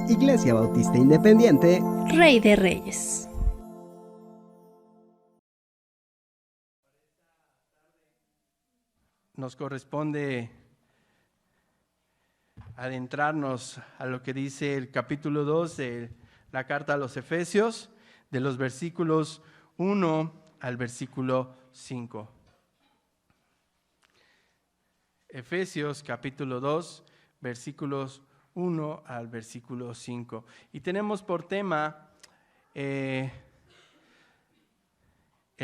Iglesia Bautista Independiente, Rey de Reyes. Nos corresponde adentrarnos a lo que dice el capítulo 2 de la carta a los Efesios, de los versículos 1 al versículo 5. Efesios capítulo 2, versículos 1 al versículo 5. Y tenemos por tema el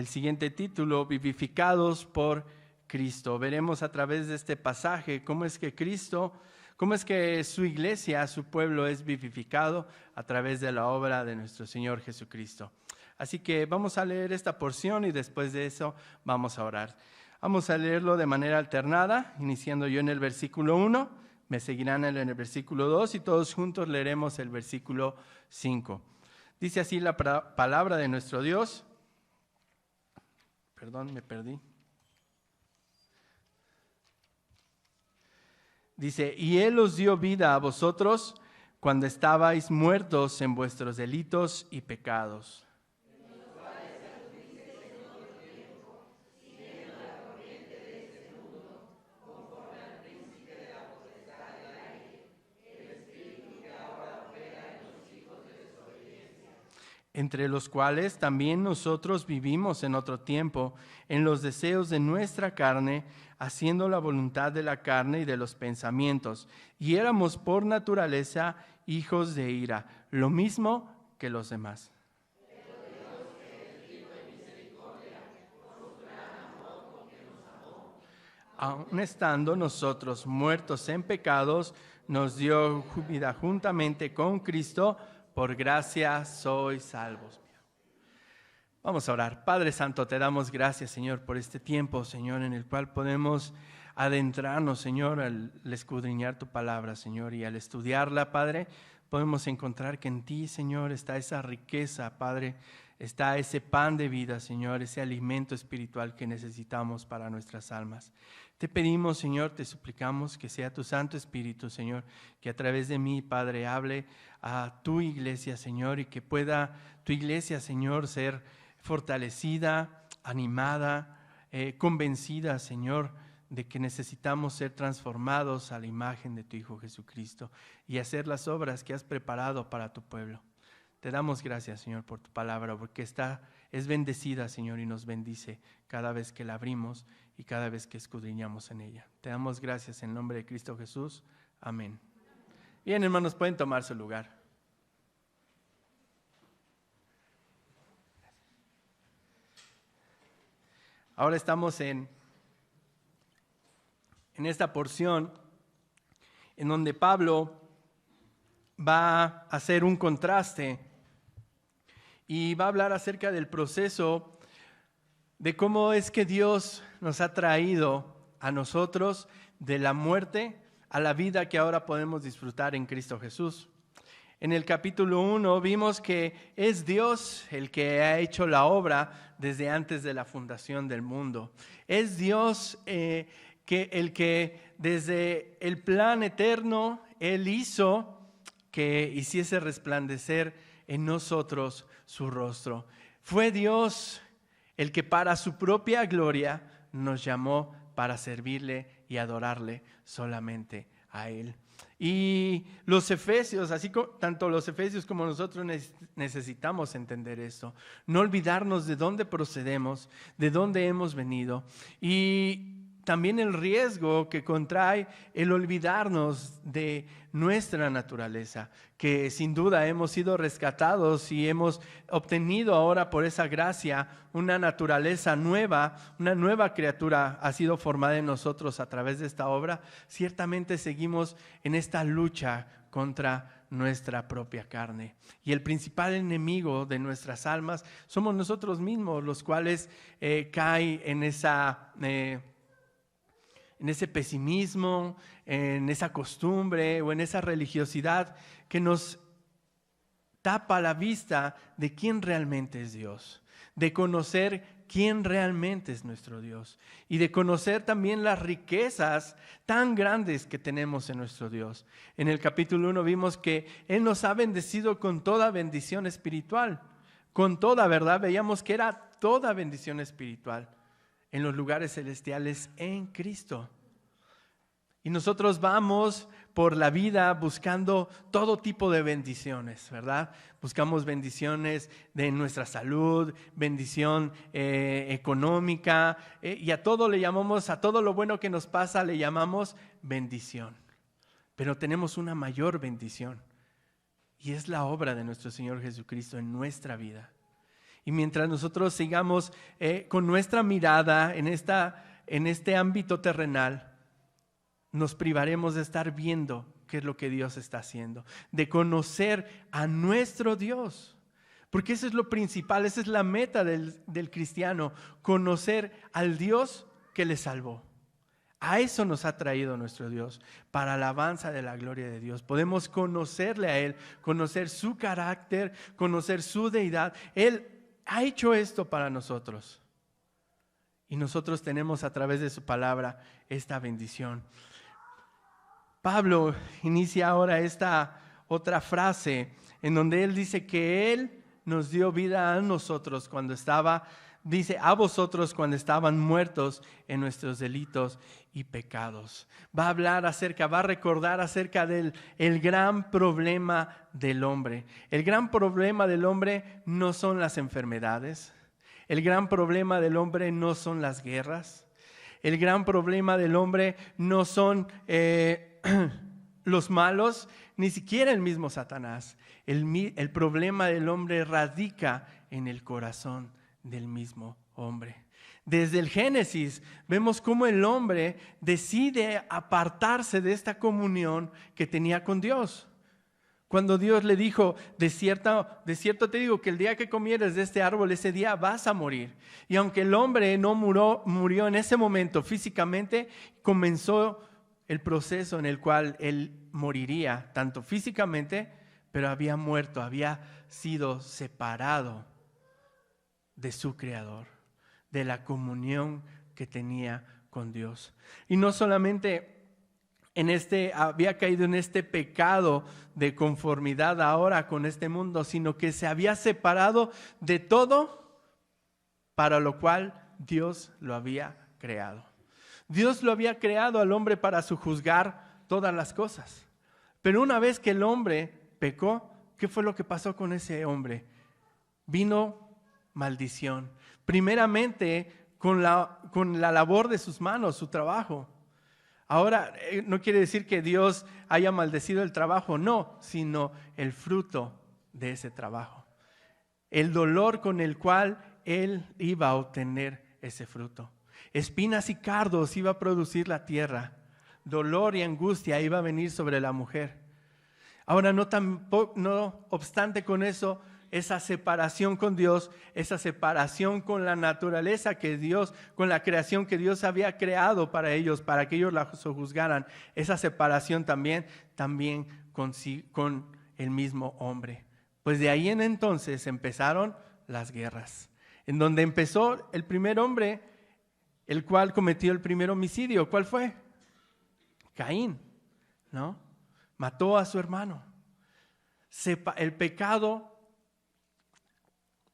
siguiente título: vivificados por Cristo. Veremos a través de este pasaje cómo es que su iglesia, su pueblo es vivificado a través de la obra de nuestro Señor Jesucristo. Así que vamos a leer esta porción y después de eso vamos a orar. Vamos a leerlo de manera alternada, iniciando yo en el versículo 1, me seguirán en el versículo 2 y todos juntos leeremos el versículo 5. Dice así la palabra de nuestro Dios. Perdón, me perdí. Dice: y Él os dio vida a vosotros cuando estabais muertos en vuestros delitos y pecados. Entre los cuales también nosotros vivimos en otro tiempo, en los deseos de nuestra carne, haciendo la voluntad de la carne y de los pensamientos, y éramos por naturaleza hijos de ira, lo mismo que los demás. Aun estando nosotros muertos en pecados, nos dio vida juntamente con Cristo. Por gracia sois salvos. Vamos a orar. Padre Santo, te damos gracias, Señor, por este tiempo, Señor, en el cual podemos adentrarnos, Señor, al escudriñar tu palabra, Señor, y al estudiarla, Padre, podemos encontrar que en ti, Señor, está esa riqueza, Padre, está ese pan de vida, Señor, ese alimento espiritual que necesitamos para nuestras almas. Te pedimos, Señor, te suplicamos que sea tu Santo Espíritu, Señor, que a través de mí, Padre, hable a tu iglesia, Señor, y que pueda tu iglesia, Señor, ser fortalecida, animada, convencida, Señor, de que necesitamos ser transformados a la imagen de tu Hijo Jesucristo y hacer las obras que has preparado para tu pueblo. Te damos gracias, Señor, por tu palabra, porque es bendecida, Señor, y nos bendice cada vez que la abrimos y cada vez que escudriñamos en ella. Te damos gracias en nombre de Cristo Jesús. Amén. Bien, hermanos, pueden tomar su lugar. Ahora estamos en esta porción en donde Pablo va a hacer un contraste y va a hablar acerca del proceso de cómo es que Dios nos ha traído a nosotros de la muerte a la vida que ahora podemos disfrutar en Cristo Jesús. En el capítulo 1 vimos que es Dios el que ha hecho la obra desde antes de la fundación del mundo. Es Dios el que desde el plan eterno, Él hizo que hiciese resplandecer en nosotros su rostro. Fue Dios el que para su propia gloria nos llamó para servirle y adorarle solamente a Él. Y los efesios, tanto los efesios como nosotros necesitamos entender esto. No olvidarnos de dónde procedemos, de dónde hemos venido. Y también el riesgo que contrae el olvidarnos de nuestra naturaleza, que sin duda hemos sido rescatados y hemos obtenido ahora por esa gracia una naturaleza nueva, una nueva criatura ha sido formada en nosotros a través de esta obra. Ciertamente seguimos en esta lucha contra nuestra propia carne. Y el principal enemigo de nuestras almas somos nosotros mismos, los cuales caen en ese pesimismo, en esa costumbre o en esa religiosidad que nos tapa la vista de quién realmente es Dios, de conocer quién realmente es nuestro Dios y de conocer también las riquezas tan grandes que tenemos en nuestro Dios. En el capítulo 1 vimos que Él nos ha bendecido con toda bendición espiritual, con toda, ¿verdad? Veíamos que era toda bendición espiritual en los lugares celestiales en Cristo. Y nosotros vamos por la vida buscando todo tipo de bendiciones, ¿verdad? Buscamos bendiciones de nuestra salud, bendición económica, y a todo le llamamos, a todo lo bueno que nos pasa le llamamos bendición. Pero tenemos una mayor bendición y es la obra de nuestro Señor Jesucristo en nuestra vida. Y mientras nosotros sigamos con nuestra mirada en este ámbito terrenal, nos privaremos de estar viendo qué es lo que Dios está haciendo, de conocer a nuestro Dios, porque eso es lo principal, esa es la meta del cristiano, conocer al Dios que le salvó. A eso nos ha traído nuestro Dios, para alabanza de la gloria de Dios. Podemos conocerle a Él, conocer su carácter, conocer su deidad. Él ha hecho esto para nosotros y nosotros tenemos a través de su palabra esta bendición. Pablo inicia ahora esta otra frase en donde él dice que Él nos dio vida a nosotros dice a vosotros cuando estaban muertos en nuestros delitos y pecados. Va a recordar acerca del gran problema del hombre. El gran problema del hombre no son las enfermedades. El gran problema del hombre no son las guerras. El gran problema del hombre no son los malos, ni siquiera el mismo Satanás. El problema del hombre radica en el corazón del mismo hombre. Desde el Génesis vemos cómo el hombre decide apartarse de esta comunión que tenía con Dios. Cuando Dios le dijo, de cierto te digo que el día que comieres de este árbol, ese día vas a morir. Y aunque el hombre no murió en ese momento físicamente, comenzó el proceso en el cual él moriría, tanto físicamente, pero había muerto, había sido separado de su Creador, de la comunión que tenía con Dios. Y no solamente había caído en este pecado de conformidad ahora con este mundo, sino que se había separado de todo para lo cual Dios lo había creado. Dios lo había creado al hombre para sojuzgar todas las cosas. Pero una vez que el hombre pecó, ¿qué fue lo que pasó con ese hombre? Vino maldición. Primeramente con la labor de sus manos, su trabajo. Ahora, no quiere decir que Dios haya maldecido el trabajo, no, sino el fruto de ese trabajo. El dolor con el cual él iba a obtener ese fruto. Espinas y cardos iba a producir la tierra. Dolor y angustia iba a venir sobre la mujer. Ahora, no obstante con eso, esa separación con Dios, esa separación con la naturaleza que Dios, con la creación que Dios había creado para ellos, para que ellos la sojuzgaran, esa separación también con el mismo hombre. Pues de ahí en entonces empezaron las guerras, en donde empezó el primer hombre, el cual cometió el primer homicidio. ¿Cuál fue? Caín, ¿no? Mató a su hermano. El pecado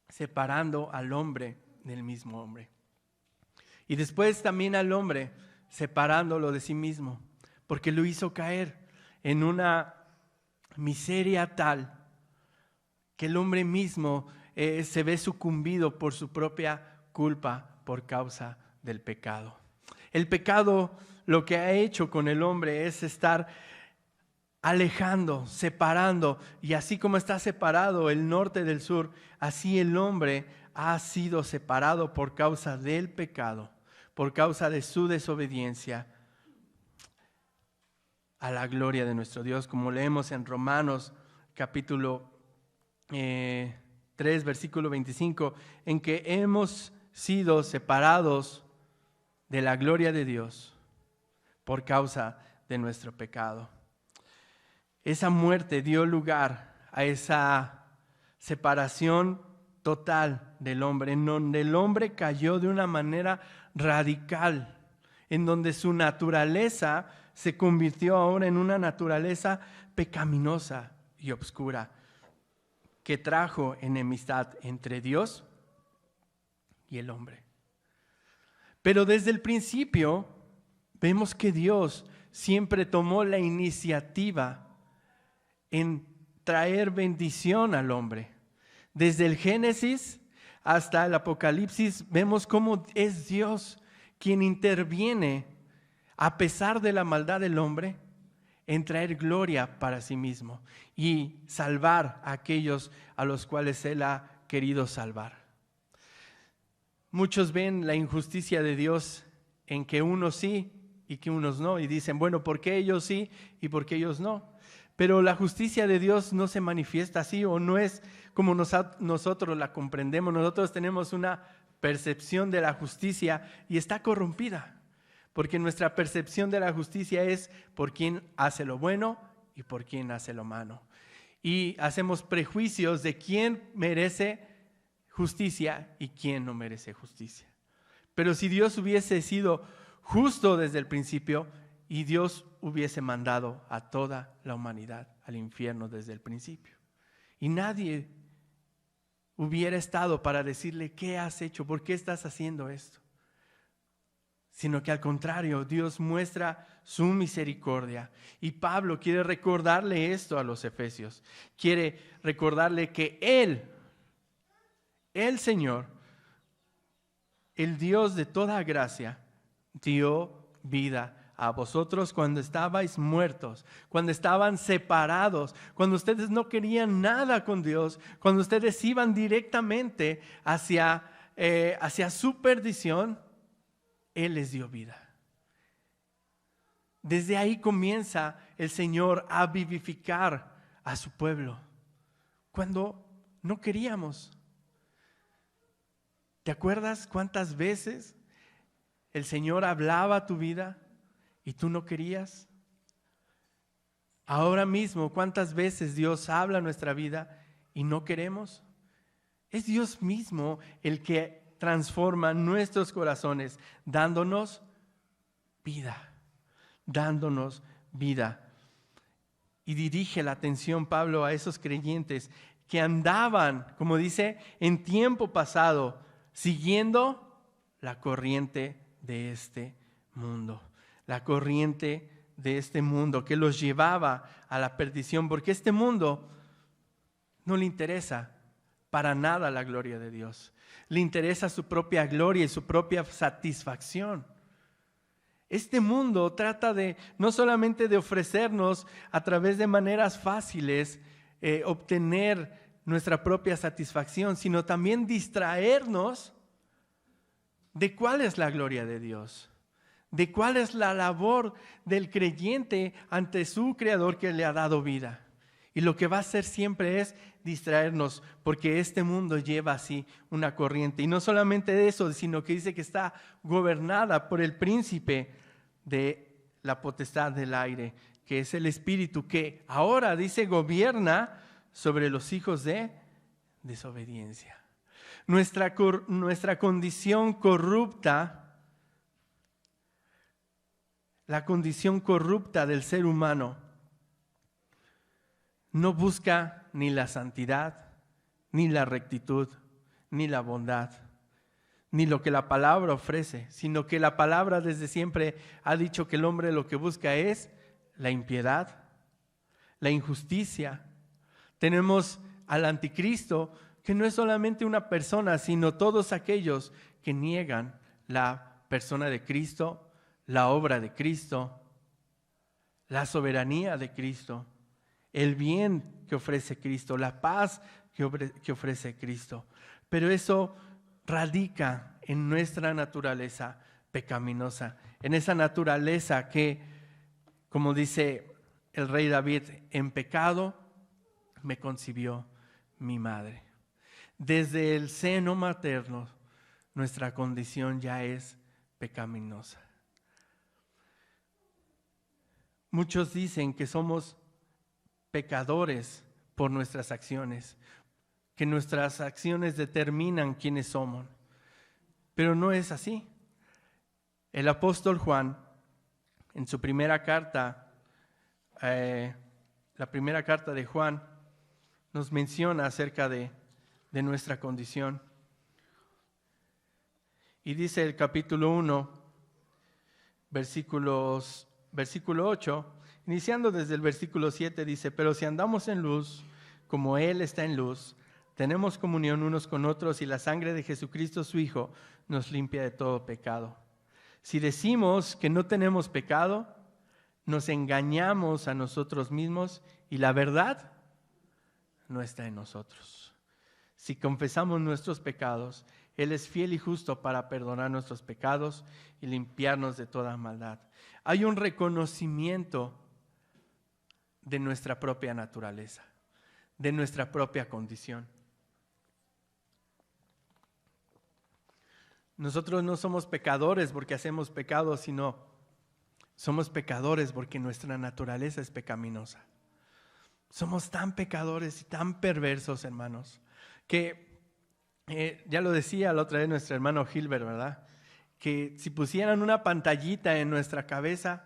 separando al hombre del mismo hombre. Y después también al hombre separándolo de sí mismo, porque lo hizo caer en una miseria tal que el hombre mismo se ve sucumbido por su propia culpa por causa del pecado. El pecado lo que ha hecho con el hombre es estar alejando, separando, y así como está separado el norte del sur, así el hombre ha sido separado por causa del pecado, por causa de su desobediencia a la gloria de nuestro Dios, como leemos en Romanos capítulo 3, versículo 25, en que hemos sido separados de la gloria de Dios por causa de nuestro pecado. Esa muerte dio lugar a esa separación total del hombre, en donde el hombre cayó de una manera radical, en donde su naturaleza se convirtió ahora en una naturaleza pecaminosa y oscura, que trajo enemistad entre Dios y el hombre. Pero desde el principio vemos que Dios siempre tomó la iniciativa en traer bendición al hombre. Desde el Génesis hasta el Apocalipsis vemos cómo es Dios quien interviene a pesar de la maldad del hombre en traer gloria para sí mismo y salvar a aquellos a los cuales Él ha querido salvar. Muchos ven la injusticia de Dios en que unos sí y que unos no, y dicen, bueno, ¿por qué ellos sí y por qué ellos no? Pero la justicia de Dios no se manifiesta así, o no es como nosotros la comprendemos. Nosotros tenemos una percepción de la justicia y está corrompida, porque nuestra percepción de la justicia es por quién hace lo bueno y por quién hace lo malo. Y hacemos prejuicios de quién merece justicia y quién no merece justicia. Pero si Dios hubiese sido justo desde el principio, y Dios hubiese mandado a toda la humanidad al infierno desde el principio, y nadie hubiera estado para decirle, ¿qué has hecho? ¿Por qué estás haciendo esto? Sino que al contrario, Dios muestra su misericordia. Y Pablo quiere recordarle esto a los efesios. Quiere recordarle que Él, el Señor, el Dios de toda gracia, dio vida a vosotros cuando estabais muertos, cuando estaban separados, cuando ustedes no querían nada con Dios, cuando ustedes iban directamente hacia su perdición. Él les dio vida. Desde ahí comienza el Señor a vivificar a su pueblo, cuando no queríamos. ¿Te acuerdas cuántas veces el Señor hablaba a tu vida y tú no querías? Ahora mismo, ¿cuántas veces Dios habla a nuestra vida y no queremos? Es Dios mismo el que transforma nuestros corazones, dándonos vida, dándonos vida. Y dirige la atención Pablo a esos creyentes que andaban, como dice, en tiempo pasado, siguiendo la corriente de este mundo. La corriente de este mundo que los llevaba a la perdición, porque este mundo no le interesa para nada la gloria de Dios. Le interesa su propia gloria y su propia satisfacción. Este mundo trata de no solamente de ofrecernos a través de maneras fáciles obtener nuestra propia satisfacción, sino también distraernos de cuál es la gloria de Dios, de cuál es la labor del creyente ante su Creador que le ha dado vida. Y lo que va a hacer siempre es distraernos, porque este mundo lleva así una corriente. Y no solamente eso, sino que dice que está gobernada por el príncipe de la potestad del aire, que es el espíritu que ahora, dice, gobierna sobre los hijos de desobediencia. Nuestra condición corrupta, la condición corrupta del ser humano, no busca ni la santidad, ni la rectitud, ni la bondad, ni lo que la palabra ofrece, sino que la palabra desde siempre ha dicho que el hombre lo que busca es la impiedad, la injusticia. Tenemos al anticristo, que no es solamente una persona, sino todos aquellos que niegan la persona de Cristo, la obra de Cristo, la soberanía de Cristo, el bien que ofrece Cristo, la paz que ofrece Cristo. Pero eso radica en nuestra naturaleza pecaminosa, en esa naturaleza que, como dice el rey David, en pecado me concibió mi madre. Desde el seno materno, nuestra condición ya es pecaminosa. Muchos dicen que somos pecadores por nuestras acciones, que nuestras acciones determinan quiénes somos. Pero no es así. El apóstol Juan, en su primera carta, la primera carta de Juan, nos menciona acerca de nuestra condición. Y dice el capítulo 1, versículo 8, iniciando desde el versículo 7, dice: pero si andamos en luz, como Él está en luz, tenemos comunión unos con otros y la sangre de Jesucristo su Hijo nos limpia de todo pecado. Si decimos que no tenemos pecado, nos engañamos a nosotros mismos y la verdad no está en nosotros. Si confesamos nuestros pecados, Él es fiel y justo para perdonar nuestros pecados y limpiarnos de toda maldad. Hay un reconocimiento de nuestra propia naturaleza, de nuestra propia condición. Nosotros no somos pecadores porque hacemos pecado, sino somos pecadores porque nuestra naturaleza es pecaminosa. Somos tan pecadores y tan perversos, hermanos, que ya lo decía la otra vez nuestro hermano Gilbert, ¿verdad? Que si pusieran una pantallita en nuestra cabeza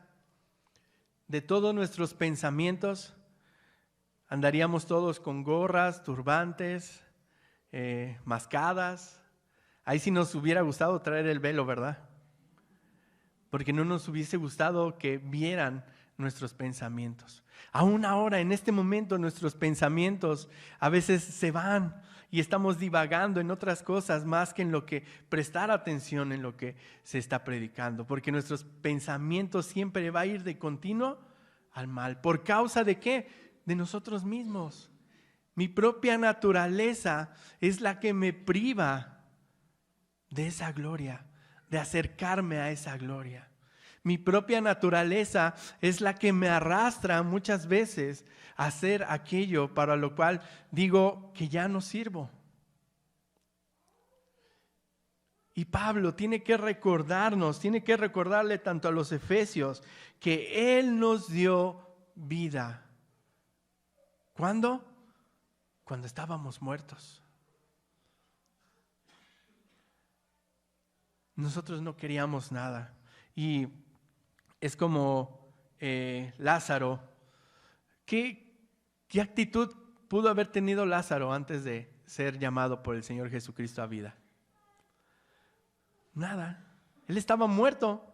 de todos nuestros pensamientos, andaríamos todos con gorras, turbantes, mascadas. Ahí sí nos hubiera gustado traer el velo, ¿verdad? Porque no nos hubiese gustado que vieran nuestros pensamientos. Aún ahora, en este momento, nuestros pensamientos a veces se van y estamos divagando en otras cosas más que en lo que prestar atención en lo que se está predicando. Porque nuestros pensamientos siempre va a ir de continuo al mal. ¿Por causa de qué? De nosotros mismos. Mi propia naturaleza es la que me priva de esa gloria, de acercarme a esa gloria. Mi propia naturaleza es la que me arrastra muchas veces a hacer aquello para lo cual digo que ya no sirvo. Y Pablo tiene que recordarnos, tiene que recordarle tanto a los efesios que Él nos dio vida. ¿Cuándo? Cuando estábamos muertos. Nosotros no queríamos nada. Y es como Lázaro. ¿Qué actitud pudo haber tenido Lázaro antes de ser llamado por el Señor Jesucristo a vida? Nada. Él estaba muerto.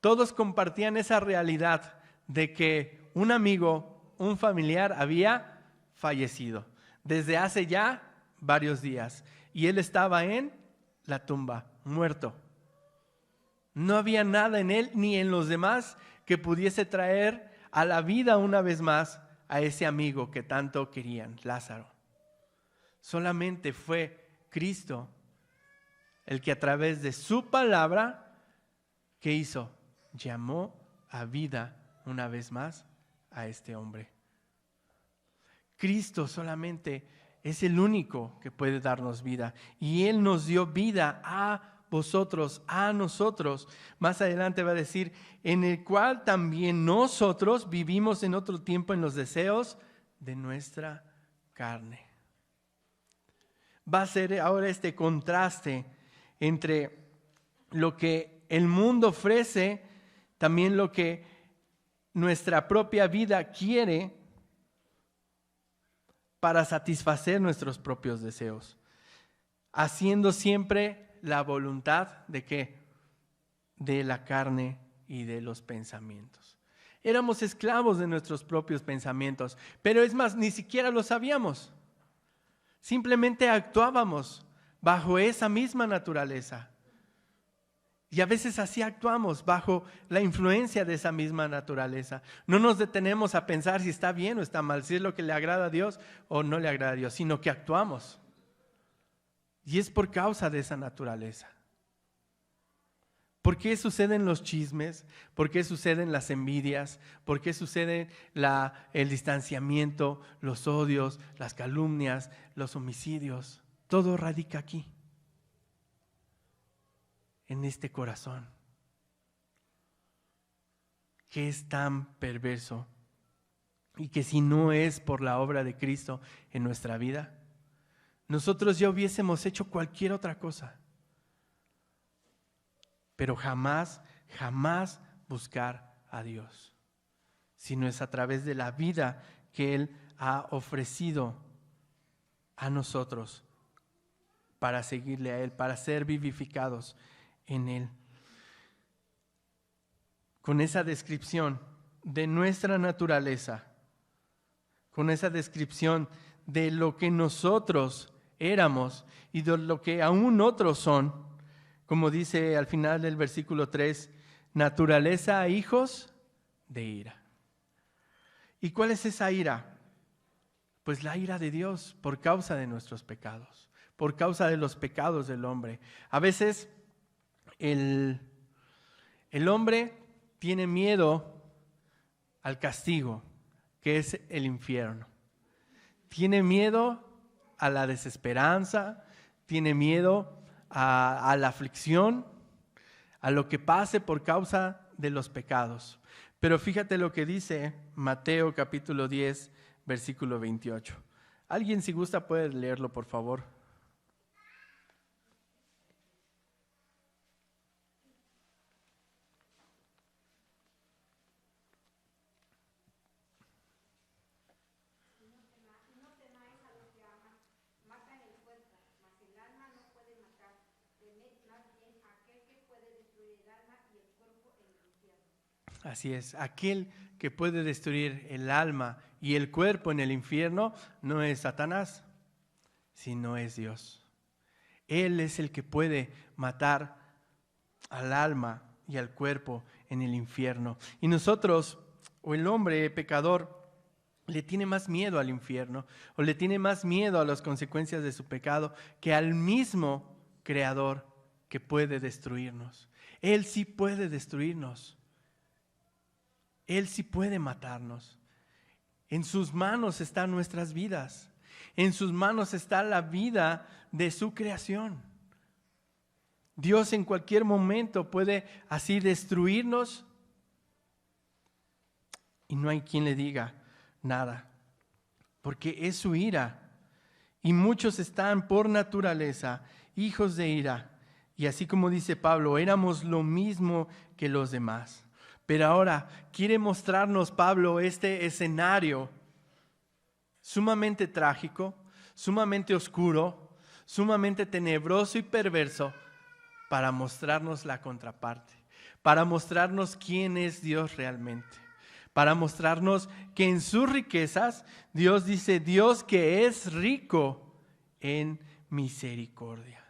Todos compartían esa realidad de que un amigo, un familiar había fallecido desde hace ya varios días. Y él estaba en la tumba, muerto. No había nada en él ni en los demás que pudiese traer a la vida una vez más a ese amigo que tanto querían, Lázaro. Solamente fue Cristo el que a través de su palabra, ¿qué hizo? Llamó a vida una vez más a este hombre. Cristo solamente es el único que puede darnos vida. Y Él nos dio vida a vosotros, a nosotros. Más adelante va a decir, en el cual también nosotros vivimos en otro tiempo en los deseos de nuestra carne. Va a ser ahora este contraste entre lo que el mundo ofrece, también lo que nuestra propia vida quiere para satisfacer nuestros propios deseos, haciendo siempre la voluntad de ¿qué? De la carne y de los pensamientos. Éramos esclavos de nuestros propios pensamientos, pero es más, ni siquiera lo sabíamos. Simplemente actuábamos bajo esa misma naturaleza. Y a veces así actuamos, bajo la influencia de esa misma naturaleza. No nos detenemos a pensar si está bien o está mal, si es lo que le agrada a Dios o no le agrada a Dios, sino que actuamos. Y es por causa de esa naturaleza. ¿Por qué suceden los chismes? ¿Por qué suceden las envidias? ¿Por qué sucede el distanciamiento, los odios, las calumnias, los homicidios? Todo radica aquí, en este corazón, que es tan perverso y que si no es por la obra de Cristo en nuestra vida, nosotros ya hubiésemos hecho cualquier otra cosa. Pero jamás buscar a Dios, sino es a través de la vida que Él ha ofrecido a nosotros para seguirle a Él, para ser vivificados en Él. Con esa descripción de nuestra naturaleza, con esa descripción de lo que nosotros éramos y de lo que aún otros son, como dice al final del versículo 3, naturaleza a hijos de ira. ¿Y cuál es esa ira? Pues la ira de Dios por causa de nuestros pecados, por causa de los pecados del hombre. A veces el hombre tiene miedo al castigo, que es el infierno. Tiene miedo a la desesperanza, tiene miedo a la aflicción, a lo que pase por causa de los pecados. Pero fíjate lo que dice Mateo capítulo 10, versículo 28. Alguien, si gusta, puede leerlo, por favor. Así es, aquel que puede destruir el alma y el cuerpo en el infierno no es Satanás, sino es Dios. Él es el que puede matar al alma y al cuerpo en el infierno. Y nosotros, o el hombre pecador, le tiene más miedo al infierno, o le tiene más miedo a las consecuencias de su pecado que al mismo Creador que puede destruirnos. Él sí puede destruirnos. Él sí puede matarnos. En sus manos están nuestras vidas. En sus manos está la vida de su creación. Dios en cualquier momento puede así destruirnos y no hay quien le diga nada, porque es su ira. Y muchos están por naturaleza hijos de ira. Y así como dice Pablo, éramos lo mismo que los demás. Pero ahora quiere mostrarnos Pablo este escenario sumamente trágico, sumamente oscuro, sumamente tenebroso y perverso para mostrarnos la contraparte, para mostrarnos quién es Dios realmente, para mostrarnos que en sus riquezas Dios dice, Dios que es rico en misericordia.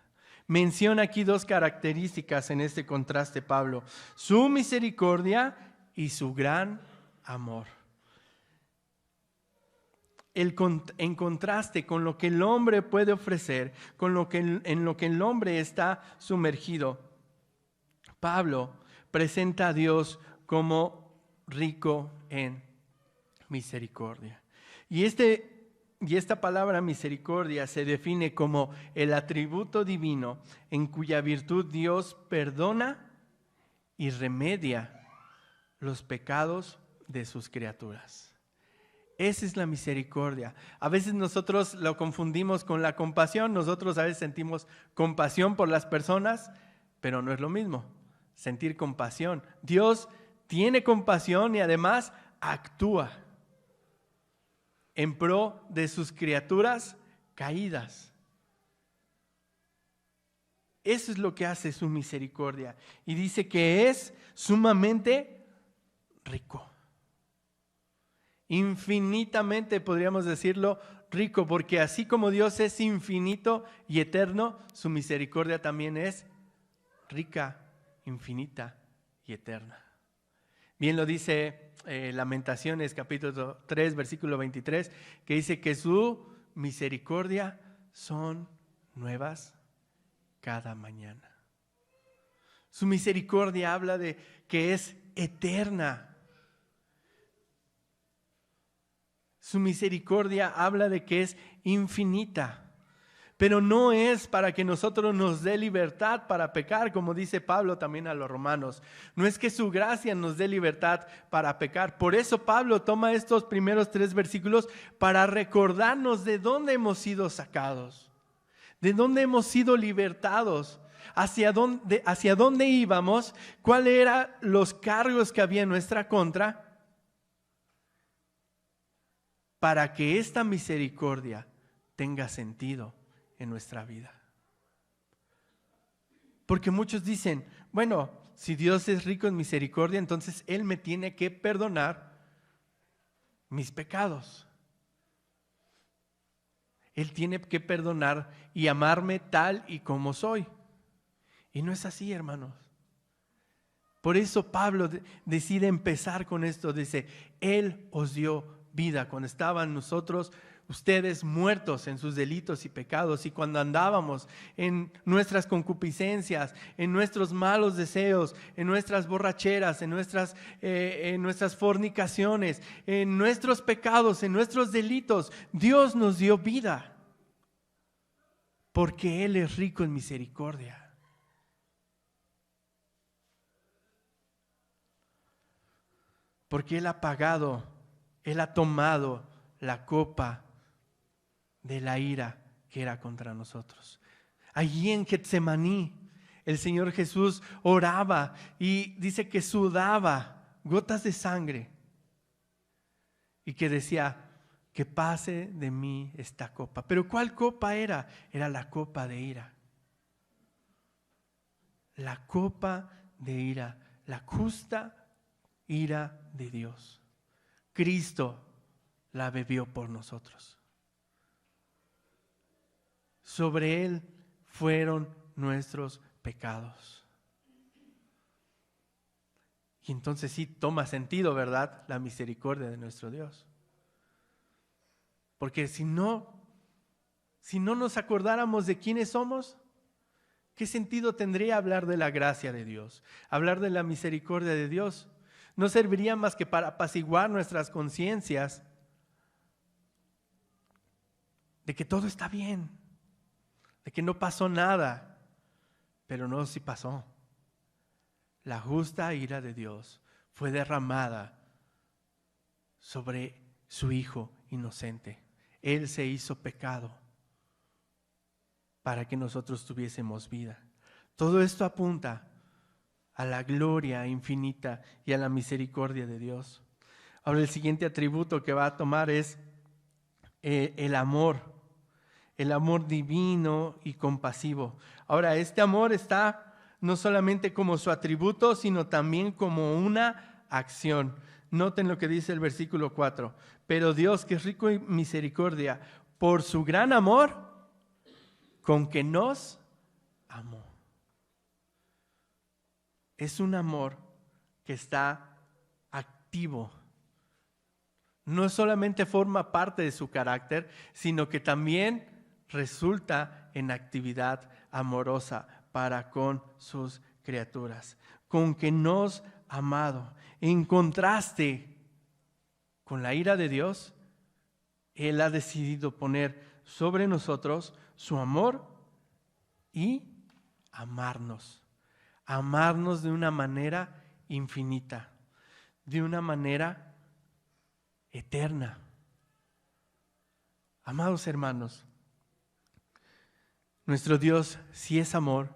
Menciona aquí dos características en este contraste, Pablo: su misericordia y su gran amor. En contraste con lo que el hombre puede ofrecer, con en lo que el hombre está sumergido, Pablo presenta a Dios como rico en misericordia. Y esta palabra misericordia se define como el atributo divino en cuya virtud Dios perdona y remedia los pecados de sus criaturas. Esa es la misericordia. A veces nosotros lo confundimos con la compasión. Nosotros a veces sentimos compasión por las personas, pero no es lo mismo sentir compasión. Dios tiene compasión y además actúa en pro de sus criaturas caídas. Eso es lo que hace su misericordia. Y dice que es sumamente rico. Infinitamente, podríamos decirlo, rico, porque así como Dios es infinito y eterno, su misericordia también es rica, infinita y eterna. Bien lo dice Lamentaciones capítulo 3, versículo 23, que dice que su misericordia son nuevas cada mañana. Su misericordia habla de que es eterna. Su misericordia habla de que es infinita. Pero no es para que nosotros nos dé libertad para pecar, como dice Pablo también a los romanos. No es que su gracia nos dé libertad para pecar. Por eso Pablo toma estos primeros 3 versículos para recordarnos de dónde hemos sido sacados. ¿De dónde hemos sido libertados? ¿Hacia dónde íbamos? ¿Cuáles eran los cargos que había en nuestra contra? Para que esta misericordia tenga sentido en nuestra vida. Porque muchos dicen, bueno, si Dios es rico en misericordia, entonces Él me tiene que perdonar mis pecados. Él tiene que perdonar y amarme tal y como soy. Y no es así, hermanos. Por eso Pablo decide empezar con esto. Dice, Él os dio vida cuando estaban ustedes muertos en sus delitos y pecados, y cuando andábamos en nuestras concupiscencias, en nuestros malos deseos, en nuestras borracheras, en nuestras fornicaciones, en nuestros pecados, en nuestros delitos, Dios nos dio vida, porque Él es rico en misericordia. Porque Él ha pagado, Él ha tomado la copa de la ira que era contra nosotros. Allí en Getsemaní, el Señor Jesús oraba y dice que sudaba gotas de sangre y que decía, que pase de mí esta copa. Pero ¿cuál copa era? Era la copa de ira. La copa de ira, la justa ira de Dios. Cristo la bebió por nosotros. Sobre Él fueron nuestros pecados. Y entonces sí toma sentido, ¿verdad? La misericordia de nuestro Dios. Porque si no nos acordáramos de quiénes somos, ¿qué sentido tendría hablar de la gracia de Dios? Hablar de la misericordia de Dios. No serviría más que para apaciguar nuestras conciencias de que todo está bien, de que no pasó nada, pero no, sí pasó. La justa ira de Dios fue derramada sobre su Hijo inocente. Él se hizo pecado para que nosotros tuviésemos vida. Todo esto apunta a la gloria infinita y a la misericordia de Dios. Ahora el siguiente atributo que va a tomar es el amor divino y compasivo. Ahora este amor está no solamente como su atributo, sino también como una acción. Noten lo que dice el versículo 4. Pero Dios, que es rico en misericordia, por su gran amor con que nos amó. Es un amor que está activo. No solamente forma parte de su carácter, sino que también resulta en actividad amorosa para con sus criaturas. Con que nos ha amado. En contraste con la ira de Dios, Él ha decidido poner sobre nosotros su amor y amarnos. Amarnos de una manera infinita, de una manera eterna. Amados hermanos, nuestro Dios sí es amor,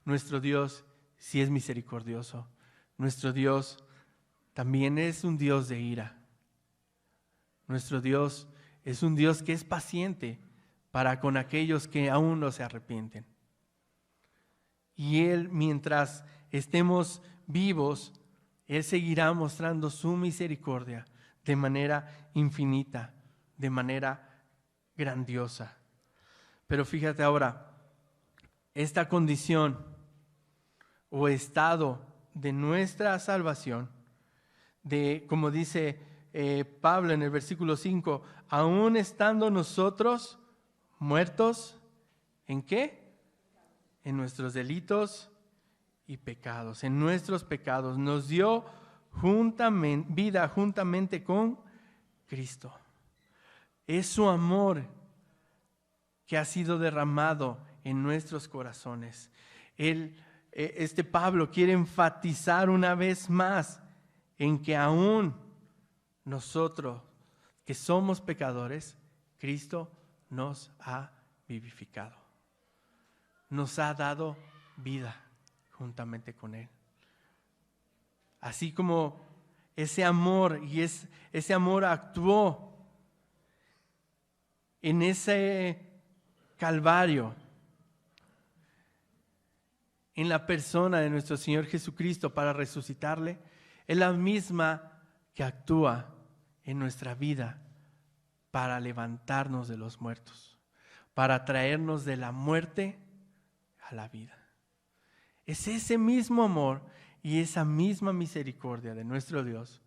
nuestro Dios sí es misericordioso, nuestro Dios también es un Dios de ira. Nuestro Dios es un Dios que es paciente para con aquellos que aún no se arrepienten. Y Él, mientras estemos vivos, Él seguirá mostrando su misericordia de manera infinita, de manera grandiosa. Pero fíjate ahora, esta condición o estado de nuestra salvación, como dice Pablo en el versículo 5, aún estando nosotros muertos, ¿en qué? En nuestros delitos y pecados, en nuestros pecados. Nos dio vida juntamente con Cristo. Es su amor que ha sido derramado en nuestros corazones. Pablo quiere enfatizar una vez más en que aún nosotros que somos pecadores, Cristo nos ha vivificado. nos ha dado vida juntamente con Él. Así como ese amor ese amor actuó en ese Calvario, en la persona de nuestro Señor Jesucristo para resucitarle, es la misma que actúa en nuestra vida para levantarnos de los muertos, para traernos de la muerte a la vida. Es ese mismo amor y esa misma misericordia de nuestro Dios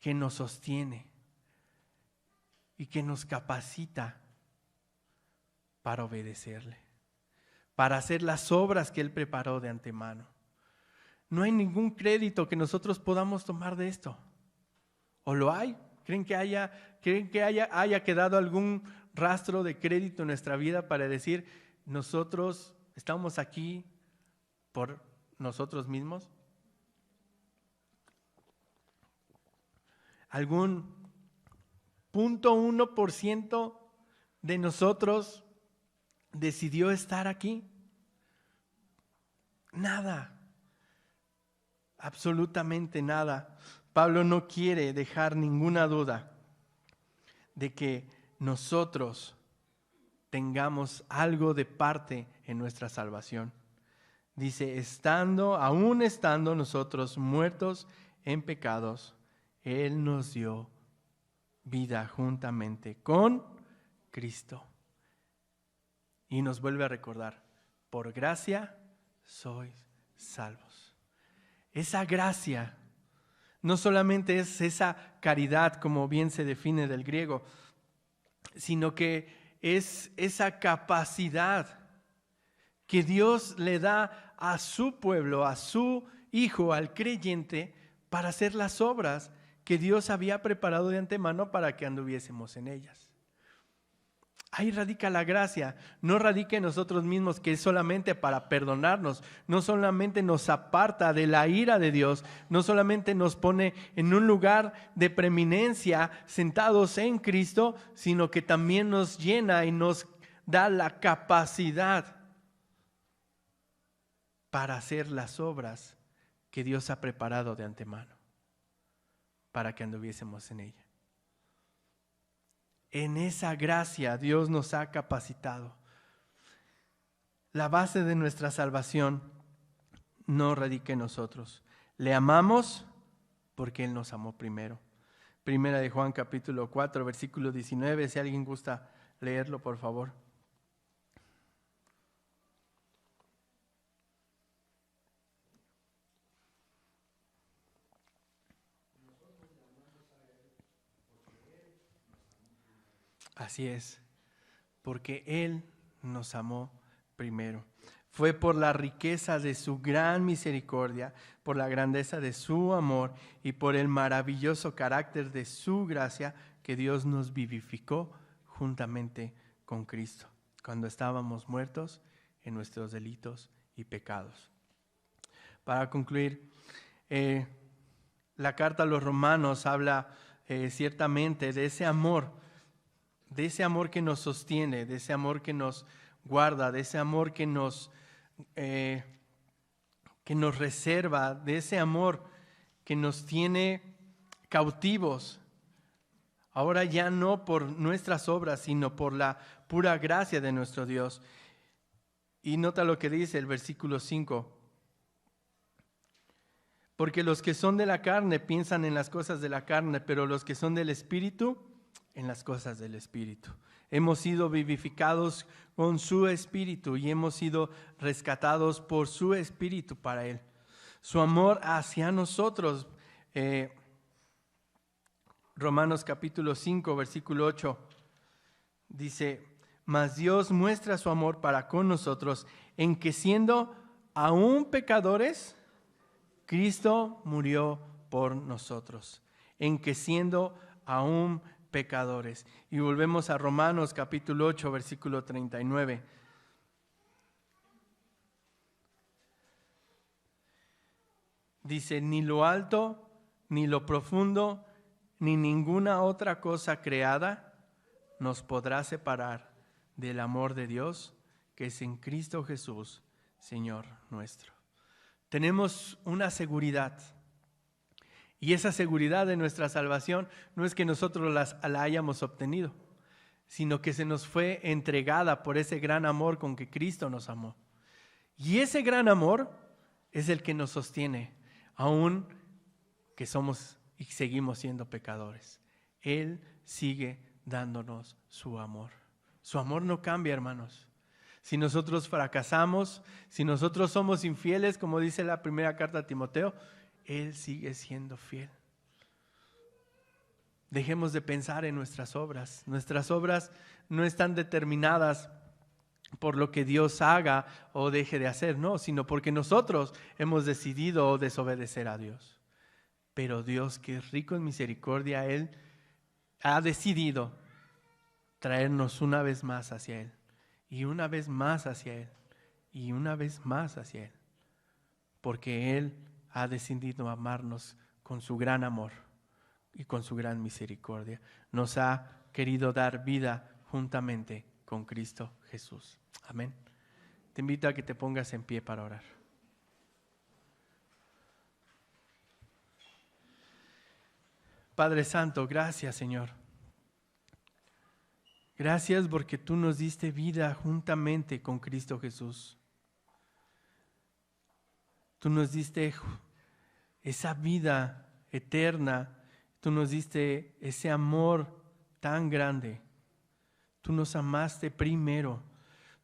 que nos sostiene y que nos capacita para obedecerle, para hacer las obras que Él preparó de antemano. No hay ningún crédito que nosotros podamos tomar de esto. ¿O lo hay? ¿Creen que haya quedado algún rastro de crédito en nuestra vida para decir, nosotros estamos aquí por nosotros mismos? ¿Algún 0.1% de nosotros decidió estar aquí? Nada, absolutamente nada. Pablo no quiere dejar ninguna duda de que nosotros tengamos algo de parte en nuestra salvación. Dice, aún estando nosotros muertos en pecados, Él nos dio vida juntamente con Cristo. Y nos vuelve a recordar, por gracia sois salvos. Esa gracia no solamente es esa caridad, como bien se define del griego, sino que es esa capacidad que Dios le da a su pueblo, a su hijo, al creyente, para hacer las obras que Dios había preparado de antemano para que anduviésemos en ellas. Ahí radica la gracia, no radica en nosotros mismos, que es solamente para perdonarnos, no solamente nos aparta de la ira de Dios, no solamente nos pone en un lugar de preeminencia sentados en Cristo, sino que también nos llena y nos da la capacidad para hacer las obras que Dios ha preparado de antemano, para que anduviésemos en ella. En esa gracia Dios nos ha capacitado. La base de nuestra salvación no radica en nosotros. Le amamos porque Él nos amó primero. Primera de Juan capítulo 4, versículo 19. Si alguien gusta leerlo, por favor. Así es, porque Él nos amó primero. Fue por la riqueza de su gran misericordia, por la grandeza de su amor y por el maravilloso carácter de su gracia que Dios nos vivificó juntamente con Cristo, cuando estábamos muertos en nuestros delitos y pecados. Para concluir, la carta a los Romanos habla ciertamente de ese amor que nos sostiene, de ese amor que nos guarda, de ese amor que nos reserva, de ese amor que nos tiene cautivos. Ahora ya no por nuestras obras, sino por la pura gracia de nuestro Dios. Y nota lo que dice el versículo 5. Porque los que son de la carne piensan en las cosas de la carne, pero los que son del Espíritu, en las cosas del Espíritu. Hemos sido vivificados con su Espíritu y hemos sido rescatados por su Espíritu para Él. Su amor hacia nosotros. Romanos capítulo 5, versículo 8, dice, mas Dios muestra su amor para con nosotros en que siendo aún pecadores, Cristo murió por nosotros. En que siendo aún pecadores. Y volvemos a Romanos capítulo 8, versículo 39. Dice, ni lo alto, ni lo profundo, ni ninguna otra cosa creada nos podrá separar del amor de Dios que es en Cristo Jesús, Señor nuestro. Tenemos una seguridad. Y esa seguridad de nuestra salvación no es que nosotros la hayamos obtenido, sino que se nos fue entregada por ese gran amor con que Cristo nos amó. Y ese gran amor es el que nos sostiene, aun que somos y seguimos siendo pecadores. Él sigue dándonos su amor. Su amor no cambia, hermanos. Si nosotros fracasamos, si nosotros somos infieles, como dice la primera carta a Timoteo, Él sigue siendo fiel. Dejemos de pensar en nuestras obras. Nuestras obras no están determinadas por lo que Dios haga o deje de hacer, no, sino porque nosotros hemos decidido desobedecer a Dios. Pero Dios, que es rico en misericordia, Él ha decidido traernos una vez más hacia Él, y una vez más hacia Él, y una vez más hacia Él, porque Él ha decidido amarnos con su gran amor y con su gran misericordia. Nos ha querido dar vida juntamente con Cristo Jesús. Amén. Te invito a que te pongas en pie para orar. Padre Santo, gracias, Señor. Gracias porque tú nos diste vida juntamente con Cristo Jesús. Tú nos diste esa vida eterna. Tú nos diste ese amor tan grande. Tú nos amaste primero.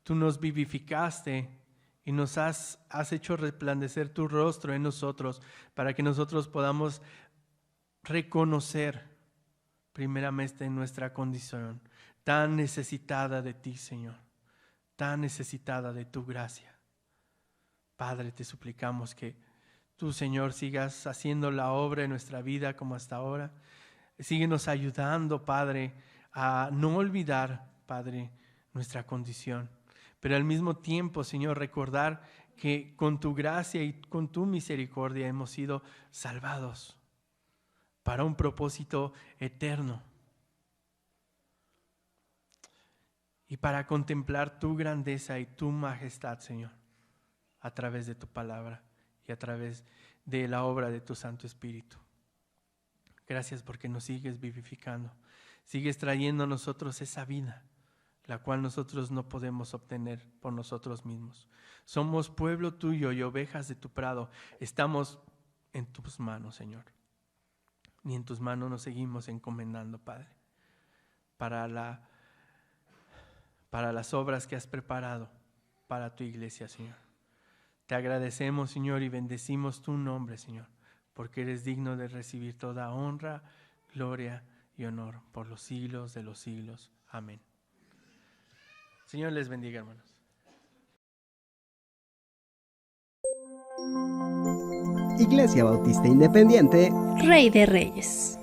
Tú nos vivificaste y nos has hecho resplandecer tu rostro en nosotros para que nosotros podamos reconocer primeramente nuestra condición tan necesitada de ti, Señor, tan necesitada de tu gracia. Padre, te suplicamos que tú, Señor, sigas haciendo la obra en nuestra vida como hasta ahora. Síguenos ayudando, Padre, a no olvidar, Padre, nuestra condición, pero al mismo tiempo, Señor, recordar que con tu gracia y con tu misericordia hemos sido salvados para un propósito eterno y para contemplar tu grandeza y tu majestad, Señor, a través de tu palabra y a través de la obra de tu Santo Espíritu. Gracias porque nos sigues vivificando, sigues trayendo a nosotros esa vida, la cual nosotros no podemos obtener por nosotros mismos. Somos pueblo tuyo y ovejas de tu prado. Estamos en tus manos, Señor. Y en tus manos nos seguimos encomendando, Padre, para las obras que has preparado para tu iglesia, Señor. Te agradecemos, Señor, y bendecimos tu nombre, Señor, porque eres digno de recibir toda honra, gloria y honor por los siglos de los siglos. Amén. Señor les bendiga, hermanos. Iglesia Bautista Independiente, Rey de Reyes.